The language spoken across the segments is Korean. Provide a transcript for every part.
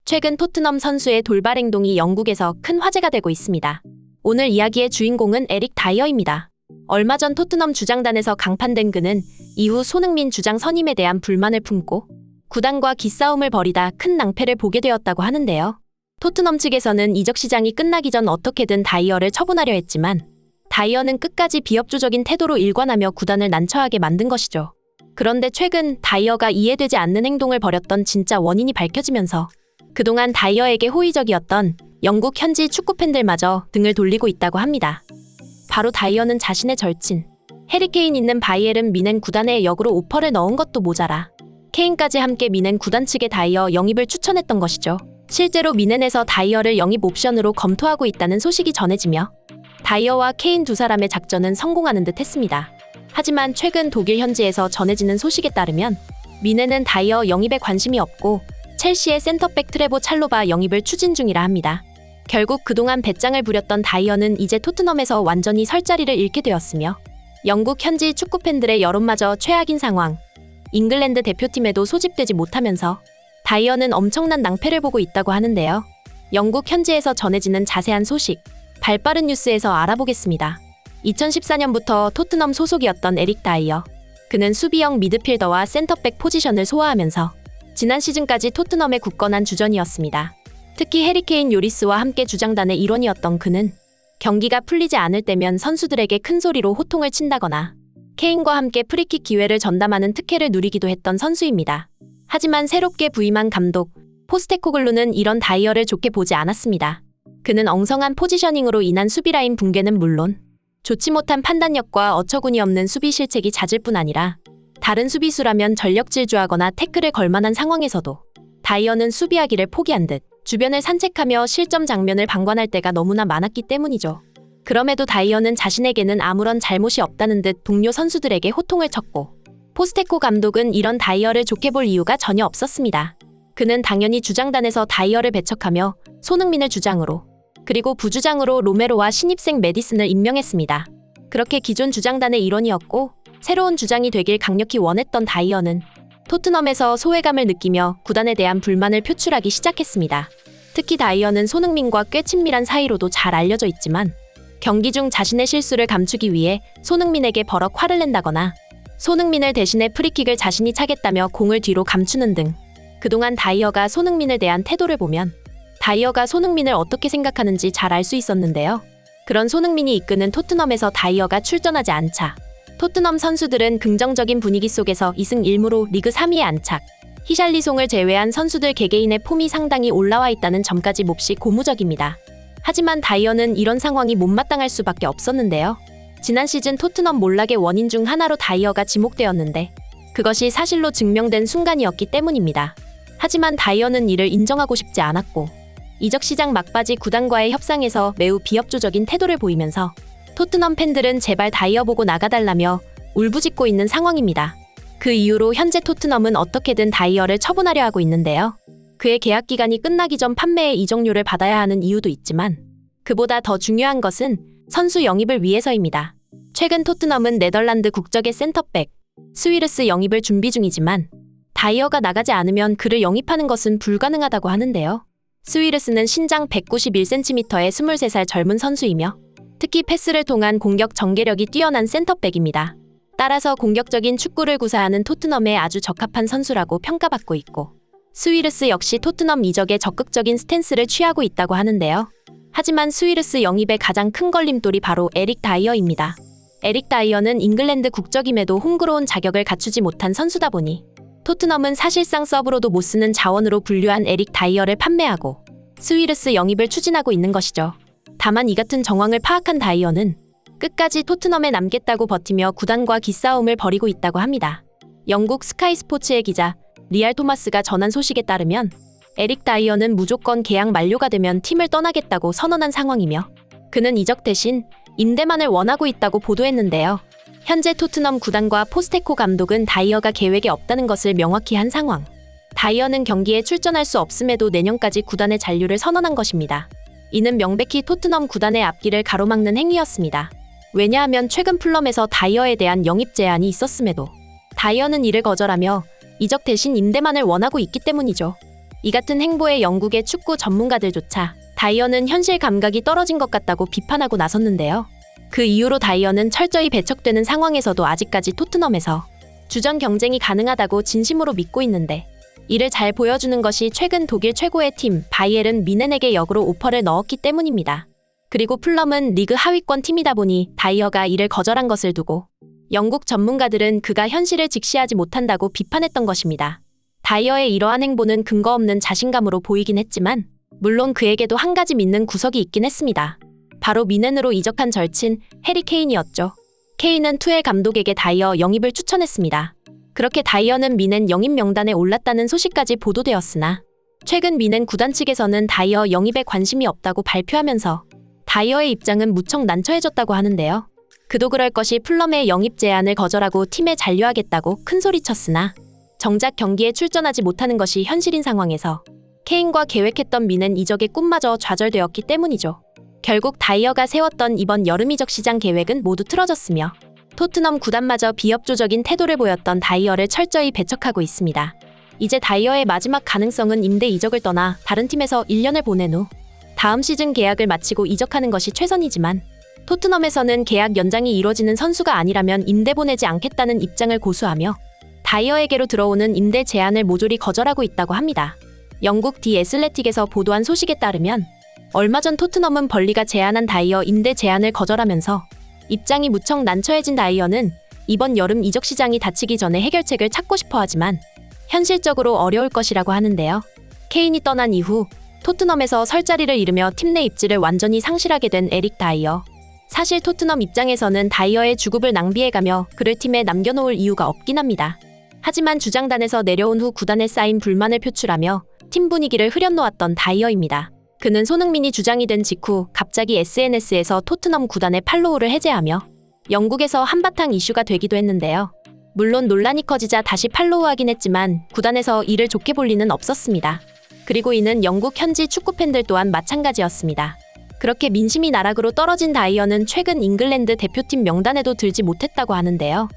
최근 토트넘 선수의 돌발 행동이 영국에서 큰 화제가 되고 있습니다. 오늘 이야기의 주인공은 에릭 다이어입니다. 얼마 전 토트넘 주장단에서 강판된 그는 이후 손흥민 주장 선임에 대한 불만을 품고 구단과 기싸움을 벌이다 큰 낭패를 보게 되었다고 하는데요. 토트넘 측에서는 이적 시장이 끝나기 전 어떻게든 다이어를 처분하려 했지만 다이어는 끝까지 비협조적인 태도로 일관하며 구단을 난처하게 만든 것이죠. 그런데 최근 다이어가 이해되지 않는 행동을 벌였던 진짜 원인이 밝혀지면서 그동안 다이어에게 호의적이었던 영국 현지 축구팬들마저 등을 돌리고 있다고 합니다. 바로 다이어는 자신의 절친 해리 케인 있는 바이에른 뮌헨 구단에 역으로 오퍼를 넣은 것도 모자라 케인까지 함께 뮌헨 구단 측에 다이어 영입을 추천했던 것이죠. 실제로 뮌헨에서 다이어를 영입 옵션으로 검토하고 있다는 소식이 전해지며 다이어와 케인 두 사람의 작전은 성공하는 듯 했습니다. 하지만 최근 독일 현지에서 전해지는 소식에 따르면 뮌헨은 다이어 영입에 관심이 없고 첼시의 센터백 트레보 찰로바 영입을 추진 중이라 합니다. 결국 그동안 배짱을 부렸던 다이어는 이제 토트넘에서 완전히 설 자리를 잃게 되었으며 영국 현지 축구팬들의 여론마저 최악인 상황, 잉글랜드 대표팀에도 소집되지 못하면서 다이어는 엄청난 낭패를 보고 있다고 하는데요. 영국 현지에서 전해지는 자세한 소식, 발빠른 뉴스에서 알아보겠습니다. 2014년부터 토트넘 소속이었던 에릭 다이어. 그는 수비형 미드필더와 센터백 포지션을 소화하면서 지난 시즌까지 토트넘의 굳건한 주전이었습니다. 특히 해리 케인 요리스와 함께 주장단의 일원이었던 그는 경기가 풀리지 않을 때면 선수들에게 큰 소리로 호통을 친다거나 케인과 함께 프리킥 기회를 전담하는 특혜를 누리기도 했던 선수입니다. 하지만 새롭게 부임한 감독 포스테코글루는 이런 다이어를 좋게 보지 않았습니다. 그는 엉성한 포지셔닝으로 인한 수비라인 붕괴는 물론 좋지 못한 판단력과 어처구니 없는 수비 실책이 잦을 뿐 아니라 다른 수비수라면 전력 질주하거나 태클을 걸 만한 상황에서도 다이어는 수비하기를 포기한 듯 주변을 산책하며 실점 장면을 방관할 때가 너무나 많았기 때문이죠. 그럼에도 다이어는 자신에게는 아무런 잘못이 없다는 듯 동료 선수들에게 호통을 쳤고 포스테코 감독은 이런 다이어를 좋게 볼 이유가 전혀 없었습니다. 그는 당연히 주장단에서 다이어를 배척하며 손흥민을 주장으로 그리고 부주장으로 로메로와 신입생 메디슨을 임명했습니다. 그렇게 기존 주장단의 일원이었고 새로운 주장이 되길 강력히 원했던 다이어는 토트넘에서 소외감을 느끼며 구단에 대한 불만을 표출하기 시작했습니다. 특히 다이어는 손흥민과 꽤 친밀한 사이로도 잘 알려져 있지만 경기 중 자신의 실수를 감추기 위해 손흥민에게 버럭 화를 낸다거나 손흥민을 대신해 프리킥을 자신이 차겠다며 공을 뒤로 감추는 등 그동안 다이어가 손흥민에 대한 태도를 보면 다이어가 손흥민을 어떻게 생각하는지 잘 알 수 있었는데요. 그런 손흥민이 이끄는 토트넘에서 다이어가 출전하지 않자 토트넘 선수들은 긍정적인 분위기 속에서 2승 1무로 리그 3위에 안착. 히샬리송을 제외한 선수들 개개인의 폼이 상당히 올라와 있다는 점까지 몹시 고무적입니다. 하지만 다이어는 이런 상황이 못마땅할 수밖에 없었는데요. 지난 시즌 토트넘 몰락의 원인 중 하나로 다이어가 지목되었는데 그것이 사실로 증명된 순간이었기 때문입니다. 하지만 다이어는 이를 인정하고 싶지 않았고 이적 시장 막바지 구단과의 협상에서 매우 비협조적인 태도를 보이면서 토트넘 팬들은 제발 다이어 보고 나가달라며 울부짖고 있는 상황입니다. 그 이후로 현재 토트넘은 어떻게든 다이어를 처분하려 하고 있는데요. 그의 계약 기간이 끝나기 전 판매의 이적료를 받아야 하는 이유도 있지만 그보다 더 중요한 것은 선수 영입을 위해서입니다. 최근 토트넘은 네덜란드 국적의 센터백 스위르스 영입을 준비 중이지만 다이어가 나가지 않으면 그를 영입하는 것은 불가능하다고 하는데요. 스위르스는 신장 191cm의 23살 젊은 선수이며 특히 패스를 통한 공격 전개력이 뛰어난 센터백입니다. 따라서 공격적인 축구를 구사하는 토트넘에 아주 적합한 선수라고 평가받고 있고 스위르스 역시 토트넘 이적에 적극적인 스탠스를 취하고 있다고 하는데요. 하지만 스위르스 영입의 가장 큰 걸림돌이 바로 에릭 다이어입니다. 에릭 다이어는 잉글랜드 국적임에도 홈그로운 자격을 갖추지 못한 선수다 보니 토트넘은 사실상 서브로도 못 쓰는 자원으로 분류한 에릭 다이어를 판매하고 스위르스 영입을 추진하고 있는 것이죠. 다만 이 같은 정황을 파악한 다이어는 끝까지 토트넘에 남겠다고 버티며 구단과 기싸움을 벌이고 있다고 합니다. 영국 스카이 스포츠의 기자 리알 토마스가 전한 소식에 따르면 에릭 다이어는 무조건 계약 만료가 되면 팀을 떠나겠다고 선언한 상황이며 그는 이적 대신 임대만을 원하고 있다고 보도했는데요. 현재 토트넘 구단과 포스테코 감독은 다이어가 계획에 없다는 것을 명확히 한 상황. 다이어는 경기에 출전할 수 없음에도 내년까지 구단의 잔류를 선언한 것입니다. 이는 명백히 토트넘 구단의 앞길을 가로막는 행위였습니다. 왜냐하면 최근 풀럼에서 다이어에 대한 영입 제안이 있었음에도 다이어는 이를 거절하며 이적 대신 임대만을 원하고 있기 때문이죠. 이 같은 행보에 영국의 축구 전문가들조차 다이어는 현실 감각이 떨어진 것 같다고 비판하고 나섰는데요. 그 이후로 다이어는 철저히 배척되는 상황에서도 아직까지 토트넘에서 주전 경쟁이 가능하다고 진심으로 믿고 있는데, 이를 잘 보여주는 것이 최근 독일 최고의 팀 바이에른 뮌헨에게 역으로 오퍼를 넣었기 때문입니다. 그리고 풀럼은 리그 하위권 팀이다 보니 다이어가 이를 거절한 것을 두고 영국 전문가들은 그가 현실을 직시하지 못한다고 비판했던 것입니다. 다이어의 이러한 행보는 근거 없는 자신감으로 보이긴 했지만, 물론 그에게도 한 가지 믿는 구석이 있긴 했습니다. 바로 뮌헨으로 이적한 절친 해리 케인이었죠. 케인은 투엘 감독에게 다이어 영입을 추천했습니다. 그렇게 다이어는 뮌헨 영입 명단에 올랐다는 소식까지 보도되었으나, 최근 뮌헨 구단 측에서는 다이어 영입에 관심이 없다고 발표하면서 다이어의 입장은 무척 난처해졌다고 하는데요. 그도 그럴 것이 풀럼의 영입 제안을 거절하고 팀에 잔류하겠다고 큰소리쳤으나 정작 경기에 출전하지 못하는 것이 현실인 상황에서 케인과 계획했던 뮌헨 이적의 꿈마저 좌절되었기 때문이죠. 결국 다이어가 세웠던 이번 여름 이적 시장 계획은 모두 틀어졌으며, 토트넘 구단마저 비협조적인 태도를 보였던 다이어를 철저히 배척하고 있습니다. 이제 다이어의 마지막 가능성은 임대 이적을 떠나 다른 팀에서 1년을 보낸 후 다음 시즌 계약을 마치고 이적하는 것이 최선이지만, 토트넘에서는 계약 연장이 이뤄지는 선수가 아니라면 임대 보내지 않겠다는 입장을 고수하며 다이어에게로 들어오는 임대 제안을 모조리 거절하고 있다고 합니다. 영국 디 애슬레틱에서 보도한 소식에 따르면 얼마 전 토트넘은 벌리가 제안한 다이어 임대 제안을 거절하면서 입장이 무척 난처해진 다이어는 이번 여름 이적 시장이 닫히기 전에 해결책을 찾고 싶어 하지만 현실적으로 어려울 것이라고 하는데요. 케인이 떠난 이후 토트넘에서 설 자리를 잃으며 팀 내 입지를 완전히 상실하게 된 에릭 다이어. 사실 토트넘 입장에서는 다이어의 주급을 낭비해가며 그를 팀에 남겨놓을 이유가 없긴 합니다. 하지만 주장단에서 내려온 후 구단에 쌓인 불만을 표출하며 팀 분위기를 흐려놓았던 다이어입니다. 그는 손흥민이 주장이 된 직후 갑자기 SNS에서 토트넘 구단의 팔로우를 해제하며 영국에서 한바탕 이슈가 되기도 했는데요. 물론 논란이 커지자 다시 팔로우하긴 했지만 구단에서 이를 좋게 볼 리는 없었습니다. 그리고 이는 영국 현지 축구 팬들 또한 마찬가지였습니다. 그렇게 민심이 나락으로 떨어진 다이어는 최근 잉글랜드 대표팀 명단에도 들지 못했다고 하는데요.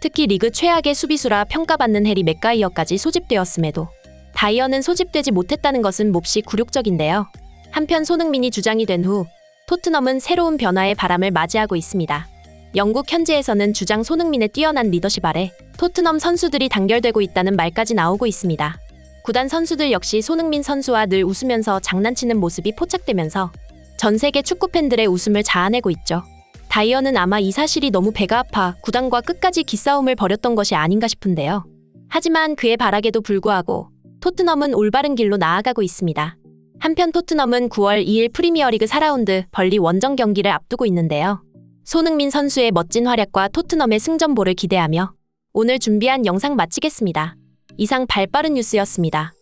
특히 리그 최악의 수비수라 평가받는 해리 맥가이어까지 소집되었음에도 다이어는 소집되지 못했다는 것은 몹시 굴욕적인데요. 한편 손흥민이 주장이 된 후 토트넘은 새로운 변화의 바람을 맞이하고 있습니다. 영국 현지에서는 주장 손흥민의 뛰어난 리더십 아래 토트넘 선수들이 단결되고 있다는 말까지 나오고 있습니다. 구단 선수들 역시 손흥민 선수와 늘 웃으면서 장난치는 모습이 포착되면서 전 세계 축구 팬들의 웃음을 자아내고 있죠. 다이어는 아마 이 사실이 너무 배가 아파 구단과 끝까지 기싸움을 벌였던 것이 아닌가 싶은데요. 하지만 그의 발악에도 불구하고 토트넘은 올바른 길로 나아가고 있습니다. 한편 토트넘은 9월 2일 프리미어리그 4라운드 벌리 원정 경기를 앞두고 있는데요. 손흥민 선수의 멋진 활약과 토트넘의 승전보를 기대하며 오늘 준비한 영상 마치겠습니다. 이상 발빠른 뉴스였습니다.